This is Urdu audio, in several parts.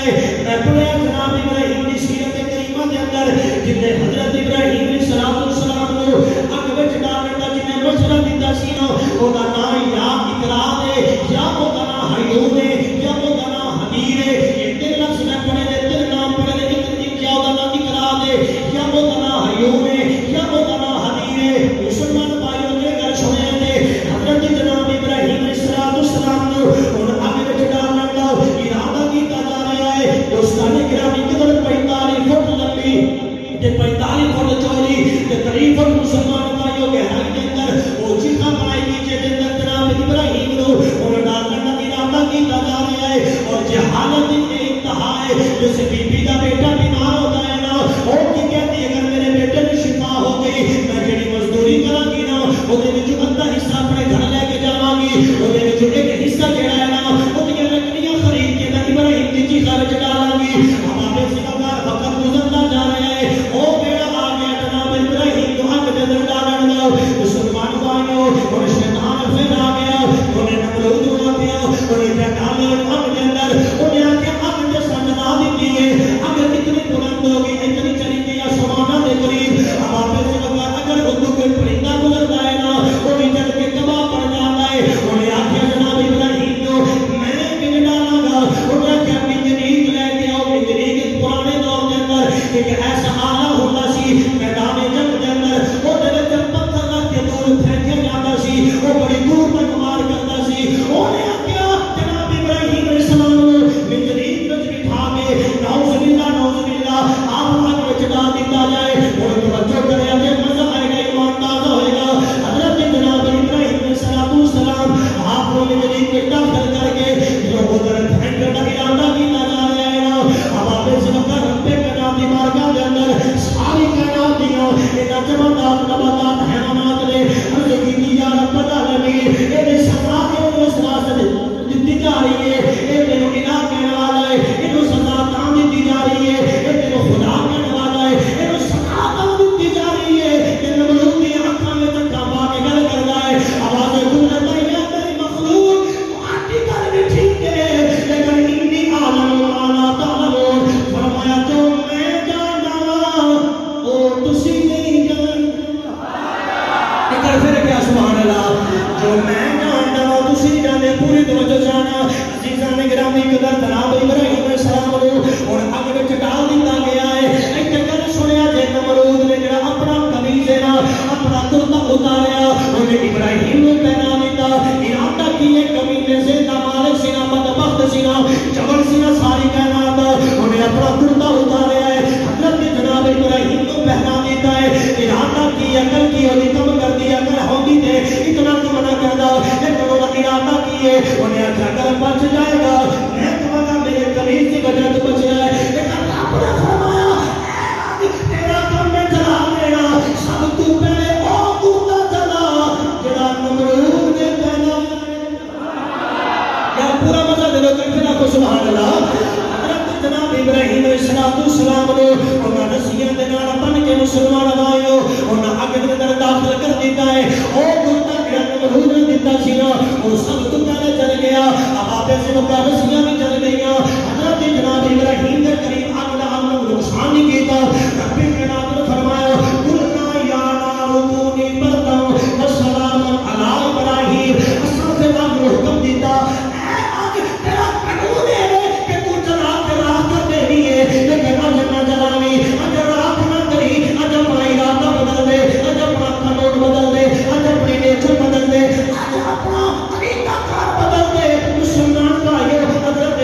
ہے میں پڑھیا جناب ابراہیم کی سیرت کریمہ کے اندر جنہیں حضرت ابراہیم علیہ السلام کو اگ وچ ڈالن دا جنہیں مشورہ دیتا سی نا او دا نام یا اقرا ہے یا او دا نام حیوم ہے یا او دا نام حدیر ہے یہ تین لفظ میں پڑھے دے تین نام پڑھے دے کیا او دا نام اقرا ہے یا او دا نام حیوم ہے یا او دا نام حدیر ہے مسلمان بھائیوں نے گھر سنے تھے حضرت جناب ابراہیم علیہ السلام کو ان اگ وچ ڈالن دا ارادہ کیتا جا رہا ہے دوستان گرامی قدر 45 فٹ لمبی 45 فٹ چوڑی تے 30 فٹ مسلمان بھائیوں گہرائی کے اندر وہ چیزاں بنائی گئی جے دے اندر جناب ابراہیم نو اور ڈالنے کا ارادہ کیتا جا رہا ہے اور جہالت کی انتہا ہے جیسے بی بی دا بیٹا بیمار ہوتا ہے نا وہ کی کہتی ہے اگر میرے بیٹے کی شفا ہو گئی میں جڑی مزدوری کراں گی نا وہ دے وچ ادھا حصہ اپنے گھر لے کے جاواں گی وہ دے وچ ایک حصہ جڑا ہے نا وہ دی لکڑیاں خرید کے میں ابراہیم دی چیزاں وچ ڈالاں گی ہمارے سکار وقت گزرتا جا رہا ہے او بیڑا آ گیا جناب ابراہیم کو اگ دے اندر ڈالن دا مسلمان بھائیوں اور شیطان پھر آ گیا انہیں نمرود ہوا پیا انہیں ڈالن اگ دے اندر انہیں آ کے اگ دے سن نہ دیتی ہے اگ اتنی بلند ہو گئی اتنی چلی گئی آسماناں دے قریب ہمارے سکار اگر اردو کوئی پرندہ گزرتا ہے نا وہ بھی چل کے تباہ پڑ جاتا ہے انہیں آ کے جناب ابراہیم کو میں بن ڈالاں گا انہیں کیا منجنیق لے کے آؤ منجنیق پرانے دور کے اندر ایک ایسا آلہ ہوتا سی میدان جنگ کے اندر وہ دل جب پتھر رکھ کے دور پھینکے جاتا سی وہ بڑی دور تک مار کرتا سی انہیں کیا جناب ابراہیم علیہ السلام منجنیق وچ بٹھا کے نعوذ باللہ آپ اگ وچ ڈال دیتا جائے اور توجہ کرے کہ مزہ آئے گا ایمان تازہ ہوئے گا حضرت جناب ابراہیم علیہ السلام آپ کو منجنیق میں داخل کر کے جو ادھر پھینکنے کا ارادہ کیتا جا رہا ہے نا اب آپ سے وقت رب کائنات دی بارگاہ کے اندر ساری کائنات دیاں انہاں جمادات نباتات حیوانات نے عرض کی یا رب العالمین اے سزا کے اس واسطے دتی جا رہی ہے اے تینو الہ کہنے والا ہے اینو سزا تاں دتی جا رہی ہے اے تینو خدا کہنے والا ہے اینو سزا تاں دتی جا رہی ہے کہ نمرود دی آنکھاں میں چکا پا کے گل کردا ہے آواز گونجتا ہے میری مخلوق تہاڈی گل بھی ٹھیک ہے لیکن انی عالم والا تعلمون فرمایا جو میں جاندا او تسی نہیں جاندا اکر پھر کیا سبحان اللہ جو میں جاندا تسی جانے پوری توجہ جانا عزیزان گرامی قدر جناب ابراہیم علیہ السلام اور اگ وچ ڈال دتا گیا ہے ایک گل سنیا جے نمرود نے جڑا اپنا قمیض ہے نا اپنا کرتا اتاریا انہیں ابراہیم کو پہنا دیتا ارادہ کیے قمیض سے مالک سینا بدبخت سینا جبل سینا ساری کائنات انہیں اپنا کرتا اتاریا ہے حضرت جناب ابراہیم کو پہنا دیتا ہے ارادہ کی عقل کی اور کم کر دیا کر ہوگی دے اتنا کی منع کردا لیکن انہوں نے ارادہ کیے انہیں اگر بچ جائے گا میں کہوں گا میرے قمیض کی وجہ سے بچ جائے لیکن رب نے فرمایا تیرا کم میں جلا دینا سب تو پہلے او کرتا چلا جڑا نمرود نے پہنا یا پورا مزہ دے لو کہنا کو سبحان اللہ حضرت جناب ابراہیم علیہ السلام نے انہاں نصیحت دے نال بن کے مسلمان بھائیو انہاں اگ دے اندر داخل کر دیتا ہے او کرتا جڑا نمرود نے دیتا سی نا وہ سب تو پہلے چل گیا اب آپ سے مقابلہ بھی چل گئیاں حضرت جناب ابراہیم کے قریب اگ دا عمل نقصان نہیں کیتا رب کائنات نے فرمایا قلنا یا نار کونی بردا وسلام علی ابراہیم اساں سے اگ حکم دیتا اے اگ تیرا قانون ہے کہ تو جلا کے راہ کر دینی ہے لیکن اج نہ جلانی اج راہ نہ کری اج اپنا ارادہ بدل دے اج اپنا قانون بدل دے اج اپنی نیچر بدل دے اج اپنا طریقہ کار بدل دے مسلمان بھائیو حضرت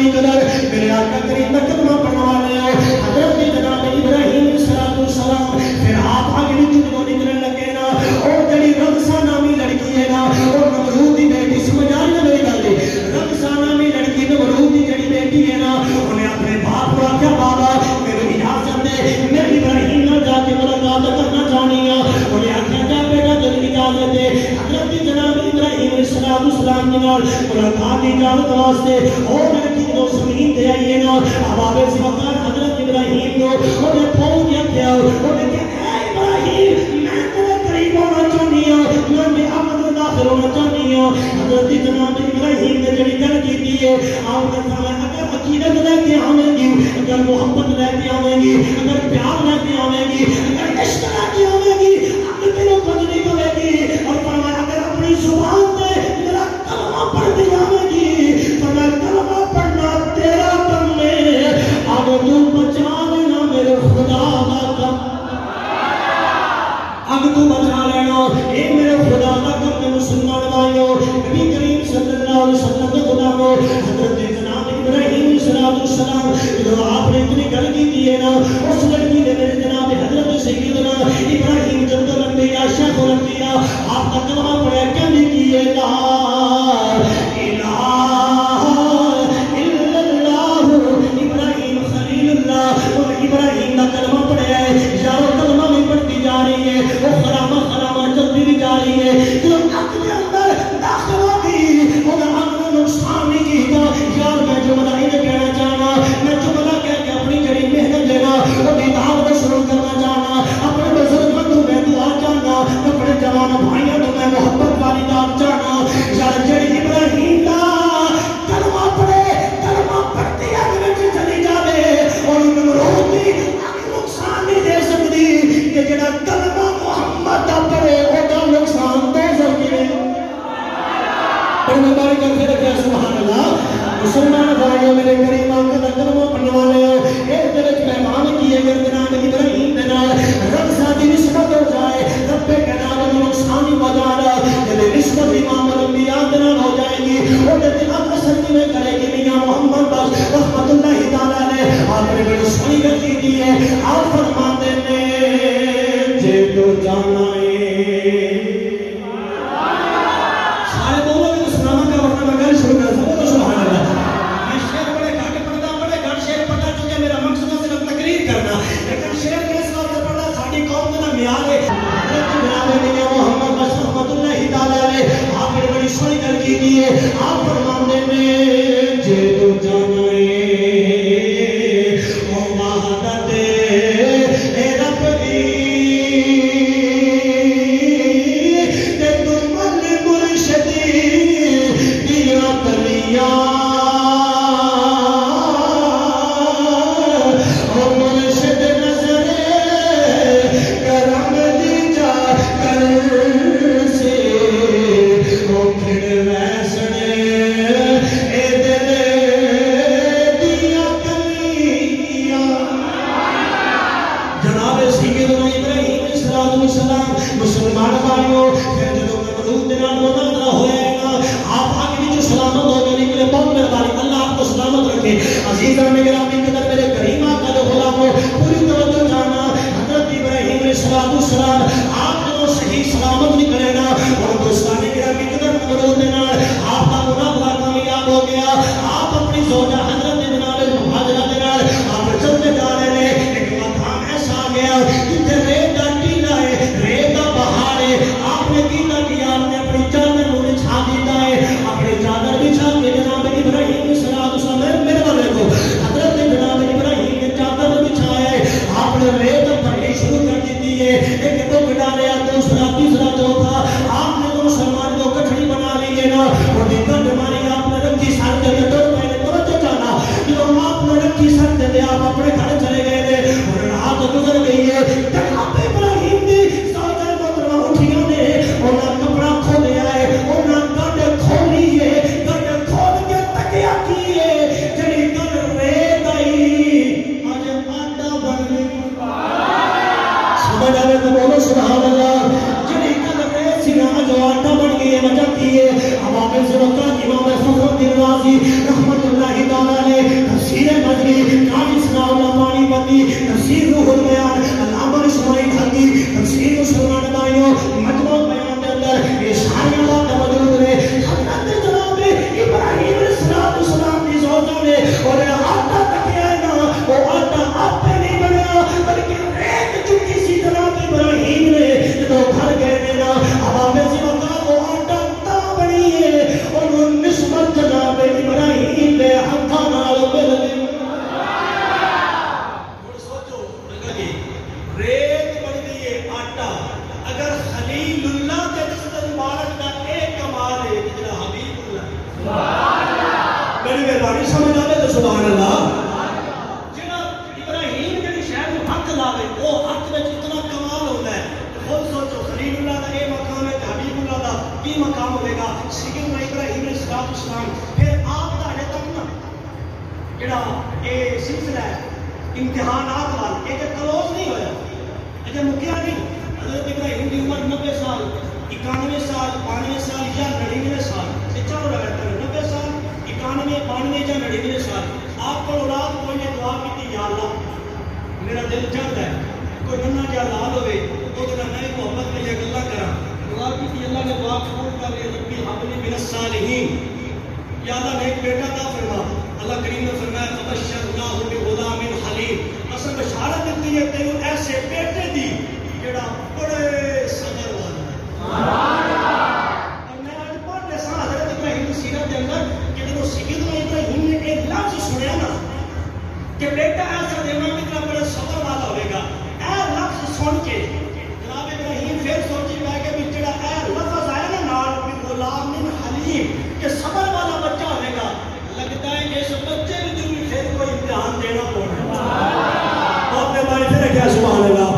دی قدر میرے آقا کریم دا کلمہ پڑھنے والے ہو حضرت جناب ابراہیم علیہ السلام پھر آپ آگے بھی جدو نکلن لگے نا اور جڑی رمسا نامی لڑکی ہے نا اور نمرود دی بیٹی سمجھ آ رہی ہے میری گل دی رمسا نامی لڑکی نمرود دی جڑی بیٹی ہے نا انہیں اپنے باپ کو آخیا بابا میرے اجازت دے میں ابراہیم نال جا کے ملاقات کرنا چاہنی ہوں انہیں آخیا جا بیٹا جب اجازت دے حضرت جناب ابراہیم علیہ السلام کے نال ملاقات کی اجازت واسطے اور لڑکی جو زمین دے آئیے نا اب آگے سے وقت حضرت ابراہیم کو انہیں پہنچ گیا کیا انہیں کہا اے ابراہیم میں تیرے قریب ہونا چاہنی ہوں میں بھی احمد میں داخل ہونا چاہنی ہوں حضرت جناب ابراہیم نے جڑی گل کی ہے آپ نے فرمایا اگر عقیدت لے کے آویں گی اگر محبت لے کے آویں گی اگر پیار لے کے آویں گی اگر عشق لے کے آویں گی اگر تیرے کچھ نہیں کرے گی اور فرمایا اگر اپنی زبان سے میرا کلمہ پڑھ دی آویں گی فرمایا کلمہ پڑھنا تیرا کم ہے اگر تو بچا لینا میرے خدا کا کم اب تو بچا لینا اے میرے خدا کا کم میں مسلمان بھائیو نبی کریم صلی اللہ علیہ وسلم کے خدا کو حضرت جناب ابراہیم علیہ السلام جو آپ نے اتنی گل کی ہے نا اس لڑکی نے میرے جناب حضرت سیدنا ابراہیم جب تو لمبیا شیخ الانبیاء آپ کا کلمہ پڑھا کہنے کی ہے لا الہ الا اللہ ابراہیم خلیل اللہ اور ابراہیم کا کلمہ پڑھا ہے یارو کلمہ بھی پڑھتی جا رہی ہے وہ خرامہ خرامہ چلتی بھی جا رہی ہے جو حق کے اندر داخل ہوگی اگر ہم نے نقصان نہیں کیتا یار میں جو مدعی نے کہنا چاہنا میں جو مدعا کہہ کے اپنی جڑی محنت دینا وہ کتاب کو شروع کرنا چاہنا اپنے بزرگ مندوں میں دعا چاہنا اپنے جوان بھائیوں تو میں محبت والی دعا چاہنا یار جڑی ابراہیم دا کلمہ پڑھے کلمہ پڑھتی آگے میں چلی جاوے اور نمرود دی آگے نقصان نہیں دے سکتی کہ جڑا کلمہ محمد دا پڑھے وہ دا نقصان دے سکتی اور میں باری کرتے رکھے سبحان اللہ مسلمان بھائیوں میرے کریم آقا دا کلمہ پڑھنے والے ہو ایک درج مہمان کیے گئے جناب ابراہیم نے نال رب ذاتی نسبت ہو جائے رب کائنات کو نقصانی بجا رہا جب نسبت امام الانبیاء کے نال ہو جائے گی اور جب اب اثر کی میں کرے گی میاں محمد بخش رحمت اللہ تعالیٰ نے آپ نے بڑی سنی گل کی ہے آپ فرماتے نے جے تو جانا ہے آپ فرمانے میں جے تو جانا ہے او وحدت اے رب دی تے تم مرشدی دیا کلیاں او مرشد نظر کرم دی جا کر سے او پھر مسلمان بھائیوں پھر جب نمرود دے نال مناظرہ ہویا ہے نا آپ آگے بھی جو سلامت ہو کے نکلے بہت مہربانی اللہ آپ کو سلامت رکھے عزیزاں میں گرامی قدر میرے کریم آقا جو غلاموں پوری توجہ جانا حضرت ابراہیم علیہ السلام آپ جو صحیح سلامت نکلے نا اور دوستان گرامی قدر نمرود دے نال آپ کا مناظرہ کامیاب ہو گیا آپ اپنی زوجہ حضرت جناب حاجرہ دے نال آپ چلتے جا رہے ہیں ایک مقام ایسا آ گیا جتنے ریت کا ٹیلا ہے ریت کا پہاڑ ہے آپ نے کیتا کیا آپ نے اپنی چادر کو بچھا دیتا ہے اپنی چادر بچھا کے جناب ابراہیم علیہ السلام میرے والے کو حضرت جناب ابراہیم نے چادر بچھایا ہے آپ نے ریت پڑھنی شروع کر دیتی ہے ایک دو ڈالیا دوسرا تیسرا چوتھا آپ نے تو مسلمان کو کٹھڑی بنا لی ہے نا اور دقت ہماری آپ نے رکھی ساتھ جگہ تو پہلے توجہ جانا جو آپ نے رکھی ساتھ جگہ آپ اپنے گھر چلے گئے تھے اور رات گزر گئی ہے جناب ابراہیم نے سوچا مطلب اٹھیاں نے اور نہ کپڑا کھولیا ہے اور نہ گڈ کھولی ہے گڈ کھول کے تکیا کی ہے جڑی گل ریت آئی اج آٹا بن گئی سمجھ آئے تو بولو سبحان اللہ جڑی گل ریت سی نا جو آٹا بن گئی ہے وجہ کی ہے اب آپ سے وقت امام فخر الدین رازی رحمت اللہ تعالی نے میری مہربانی سمجھ آئے تو سبحان اللہ. جڑا ابراہیم جڑی شہر کو حق لاوے وہ حق میں اتنا کمال ہوتا ہے. خود سوچو خلیل اللہ کا یہ مقام ہے, حبیب اللہ کا کی مقام ہوئے گا. سیدنا ابراہیم علیہ السلام پھر آپ کا ہے تک نا جڑا یہ سلسلہ ہے امتحانات والا یہ کہ کلوز نہیں ہویا, اچھا مکیا نہیں. حضرت ابراہیم کی عمر 90 سال, 91 سال, 92 سال یا 99 سال, یہ چاروں لگاتا ہے 90 سال, 91, 92 یا 99 سال. آپ کو اولاد کوئی نے دعا کی تھی, یا اللہ میرا دل چاہتا ہے کوئی ننا جا لال ہوئے تو میں محبت میں یہ گلا کرا. دعا کی تھی, اللہ نے دعا قبول کر لی. ربی حب لی من الصالحین, یا اللہ نے ایک بیٹا عطا فرما. اللہ کریم نے فرمایا فبشرناہ بغلام حلیم, اصل بشارت دیتی ہے تیوں ایسے بیٹے دی جڑا بڑے صبر والا ہے. اور میں آج پڑھ رہا سا حضرت ابراہیم کی سیرت کے اندر کہ جب سیدنا ابراہیم نے ایک لفظ سنیا نا کہ بیٹا ایسا دینا کتنا بڑے صبر والا ہوئے گا, اے لفظ سن کے جناب ابراہیم پھر سوچی میں کہ جڑا اے لفظ آیا نا نال غلام حلیم کہ صبر والا بچہ ہوئے گا, لگتا ہے کہ اس بچے بھی پھر کوئی امتحان دینا پڑا. آپ نے بھائی پھر کیا سبحان اللہ.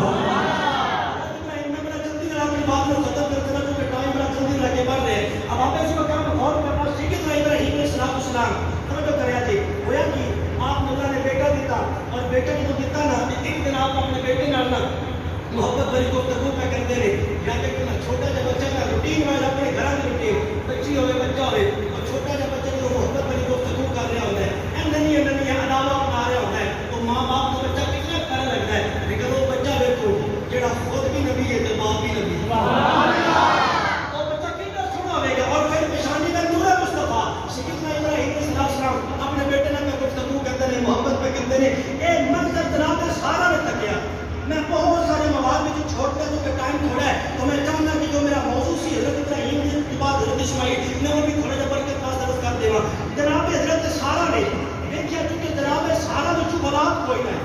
میں بڑا جلدی اپنی بات میں ختم کر دینا کیونکہ ٹائم بڑا جلدی لگے بڑھ رہے ہیں. اب آپ اس مقام میں غور کرنا سیدنا ابراہیم علیہ السلام توجہ کریا جی ہویا کہ آپ نے اللہ نے بیٹا دیتا اور بیٹا جو دیتا نا ایک دن آپ اپنے بیٹے نال نا محبت بھری گفتگو پہ کرتے رہے. یا کہ چھوٹا جا بچہ کا روٹین وائز اپنے گھر کی روٹین بچی ہوئے بچہ ہوئے اور چھوٹا جا بچہ جو محبت بھری گفتگو کر رہا ہوتا ہے ننی علاوہ بنا رہا ہوتا ہے تو ماں باپ کو بچہ کتنا پیارا لگتا ہے. لیکن وہ بچہ دیکھو جڑا خود بھی نبی ہے تو باپ بھی نبی ہے, وہ بچہ کتنا سنا ہوئے گا. اور پھر پیشانی میں نور مصطفیٰ سیدنا ابراہیم علیہ السلام اپنے بیٹے نے گفتگو کرتے ہیں, محبت پہ کرتے ہیں. ایک منظر جناب نے سارا میں تکیا. میں بہت سارے مواد میں جو چھوڑتا ہے کیونکہ ٹائم تھوڑا ہے تو میں چاہتا کہ جو میرا موضوع سی حضرت ابراہیم کے بعد حضرت اسماعیل میں وہ بھی تھوڑا جا بڑھ کے پاس درست کر دے گا. جناب حضرت سارا نے دیکھا چونکہ جناب سارا بچوں اولاد کوئی نہیں,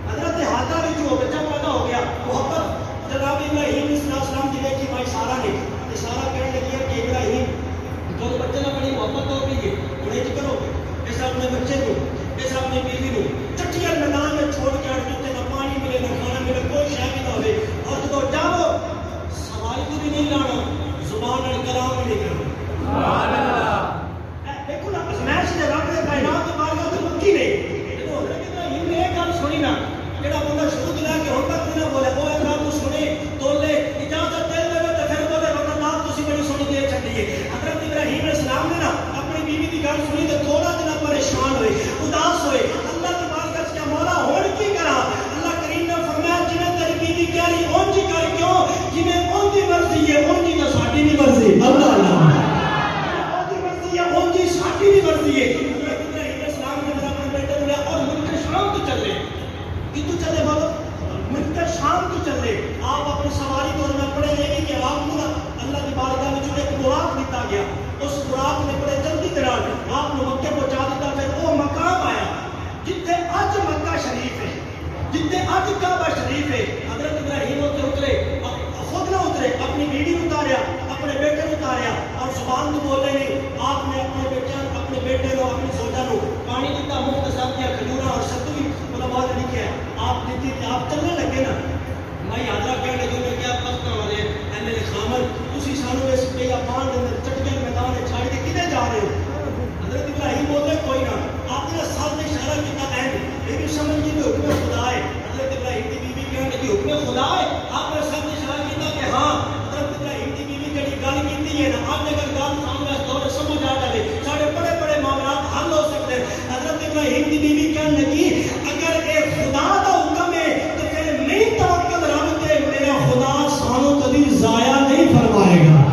حضرت حاجہ بچوں بچہ پیدا ہو گیا. محبت جناب ابراہیم علیہ السلام کی دیکھی بھائی سارا نے سارا کہنے لگی کہ ابراہیم جو بچے نہ بڑی محبت ہو گئی ہے انہیں جو کرو ایسا اپنے بچے کو ایسا اپنی بیوی کو چٹیا میدان میں چھوڑ کے اٹھتے نہ پانی ملے نہ کھانا ملے کوئی شے بھی نہ ہوئے اور جب جاؤ سوال کو بھی نہیں لانا زبان اور کلام بھی نہیں کرنا. دیکھو نا ازمائش نے رب نے کائنات کے بارے میں مکی نہیں تو حضرت ابراہیم نے ایک گل سنی نا جڑا بندہ شروع لے کے ہن تک نہ بولے وہ ایک رب سنے تو لے اجازت دے دے تے پھر بولے وقت تسی بڑی سنی دے چھڈیے. حضرت ابراہیم علیہ السلام نے نا اپنی بیوی کی گل سنی تے تھوڑا دن پریشان ہوئے اداس ہوئے. اللہ تبارک و تعالی مولا ہن کی کرا. اللہ کریم نے فرمایا جنہیں تیری بیوی کہہ رہی اون جی کر کیوں جنہیں اون دی مرضی ہے اون جی تو ساڈی نہیں مرضی. اللہ اللہ اون دی مرضی ہے اون جی ساڈی نہیں مرضی ہے. حضرت ابراہیم علیہ السلام نے اپنے بیٹے کو لیا اور ملک شام کو چلے. کتوں چلے بولو ملک شام کو چلے. آپ اپنی سواری کو میں پڑھے لے کہ آپ کو اللہ کی بارگاہ میں ایک براق دیتا گیا. اس براق نے بڑے جلدی طرح آپ نے مکے پہنچا دیتا. پھر وہ مقام آیا جتنے اج مکہ شریف ہے جتنے اج کعبہ شریف ہے. حضرت ابراہیم اترے خود نہ اترے اپنی بیوی اتاریا اپنے بیٹے کو اتاریا اور زبان کو بولے نہیں. آپ نے اپنے بیٹے کو اپنی زوجہ کو پانی دیتا مختصر کیا کھجورا اور ستو بھی علماء نے لکھا آپ دیتی تھی. آپ چلنے لگے نا میں حاضرہ کہنے لگے میں کیا پسنا والے ایم ایل خامن اسی سانو اس پہ یا پان دے چٹکے میدان چھاڑ کے کدھر جا رہے ہو. حضرت ابراہیم بولے کوئی نہ. آپ نے ساتھ میں اشارہ کیا ہے لیکن سمجھ گئی کہ حکم خدا ہے. حضرت ابراہیم کی بیوی کہنے لگی حکم خدا ہے. آپ نے ساتھ میں اشارہ کیا کہ ہاں حضرت ابراہیم کی بیوی جڑی گل کیتی ہے نا آپ نے اگر گل سامنے دور سمجھ آ جائے سارے بڑے بڑے معاملات حل ہو سکتے ہیں. حضرت ابراہیم کی بیوی کہنے لگی اگر اے خدا کا حکم ہے تو پھر نہیں توکل رب تے میرا خدا سانو کبھی ضائع نہیں فرمائے گا.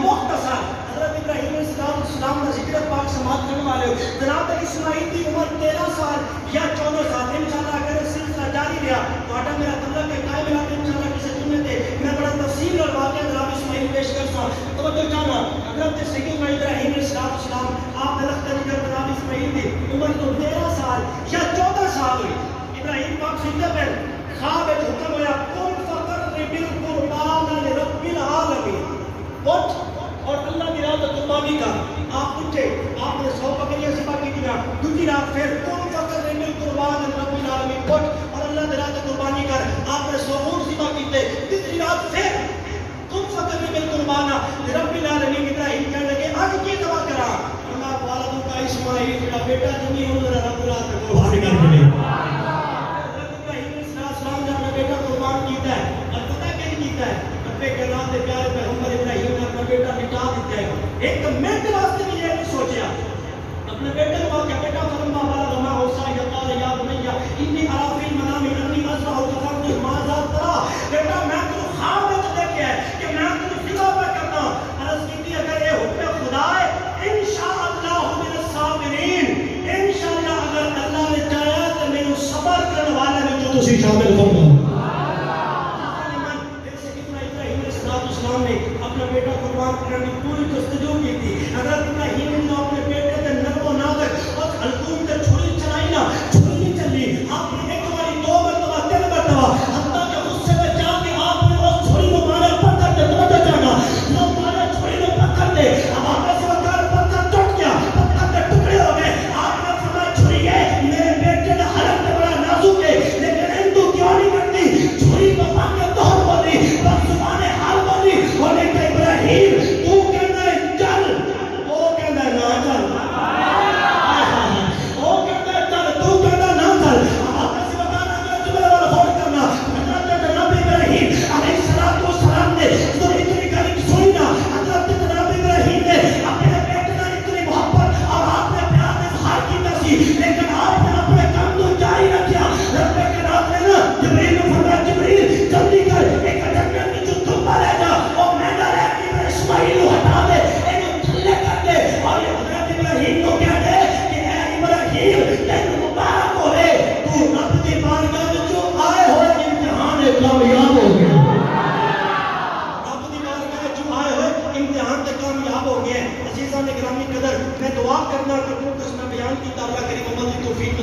مختصر حضرت ابراہیم علیہ السلام نے ذکر پاک سماعت کرنے والے ہو. جناب اسماعیل کی عمر 13 سال یا 14 سال انشاءاللہ اگر سلسلہ جاری رہا تو آٹا میرا تعلق ہے قائم رہا انشاءاللہ کسی جمعے تے میں بڑا تفصیل اور واقعہ جناب اسماعیل پیش کرتا ہوں. توجہ چاہنا حضرت سیدنا ابراہیم علیہ السلام آپ نے لخت ذکر جناب اسماعیل کی عمر تو 13 سال یا 14 سال ہوئی. ابراہیم پاک سیدھے پر خواب ایک حکم ہوا کن فقر بالقربان لرب العالمین. اور اللہ کی دوسری رات پھر تم فقط نہیں قربان رب العالمین اٹھ اور اللہ تعالیٰ کی قربانی کر. آپ نے 100 اونٹ ذبح کیتے. تیسری رات پھر تم فقط نہیں قربان رب العالمین ابراہیم کہنے لگے آج کی ذبح کرا. اللہ والدوں کا اسماعیل میرا بیٹا جنگی ہوں ذرا رب العالمین کو قربانی کر کے ابراہیم علیہ السلام نے اپنا بیٹا قربان کیتا ہے. اور پتہ کیا کیتا ہے؟ اپنے کلام کے پیارے پیغمبر ابراہیم نے اپنا بیٹا مٹا دیتا ہے. ایک منٹ واسطے بھی یہ نہیں سوچیا. اپنے بیٹے کو کہا بیٹا فلما بلغ معه السعي قال يا بني اني ارى في المنام اني اذبحك فانظر ماذا ترى. بیٹا میں تو خواب میں دیکھا ہے کہ میں تو ذبح پر کرنا. عرض کی اگر یہ حکم خدا ہے انشاءاللہ من الصابرین, انشاءاللہ اگر اللہ نے چاہا تو میرے صبر کرنے والے میں جو تسی شامل فرما. نے اپنا بیٹا قربان کرنے کی پوری جستجو کی تھی. حضرت ابراہیم نے اپنے بیٹے تے نرم و نازک اور حلقوم تے چھری چلائی نا, چھری نہیں چلی. آپ نے ایک باری 2 مرتبہ 3 مرتبہ حتیٰ کہ غصے میں جا کے آپ نے اس چھری کو مارا پتھر تے توجہ جانا وہ مارا چھری کو پتھر تے. اب آپ سے وکار پتھر ٹوٹ گیا, پتھر کے ٹکڑے ہو گئے. آپ نے فرمایا چھری ہے میرے بیٹے کا حلق تے بڑا نازک ہے لیکن ہندو کیوں نہیں کرتی چھری کو پاک کے توہر بولی بس زبان حال بولی بولے کہ ابراہیم تو کہنا ہے چل, وہ کہنا ہے نہ چل, وہ کہنا ہے چل, تو کہنا ہے نہ چل. آپ ایسے بتانا کہ جملے والا فوٹ کرنا. حضرت جناب ابراہیم علیہ السلام نے تو اتنی گلی سنی نا. حضرت جناب ابراہیم نے اپنے بیٹے کا اتنی محبت اور آپ نے پیار میں اظہار کیتا سی لیکن آپ نے اپنے کام کو جاری رکھا. رب کے رات نے نا جبریل کو فرمایا جبریل جلدی کر ایک جنت کی جو تھپا لے جا اور میں نہ رہ کہ اسماعیل کو ہٹا دے ایک تھلے کر دے اور یہ حضرت ابراہیم کو کہہ دے کہ اے ابراہیم تین مبارک ہوئے تو رب کی بارگاہ میں جو آئے ہوئے امتحان کامیاب ہو گئے. رب کی بارگاہ میں جو آئے ہوئے امتحان سے کامیاب ہو گئے. عزیزان گرامی قدر میں دعا کرنا کہ جو کچھ میں بیان کی اللہ کریم امت کی توفیق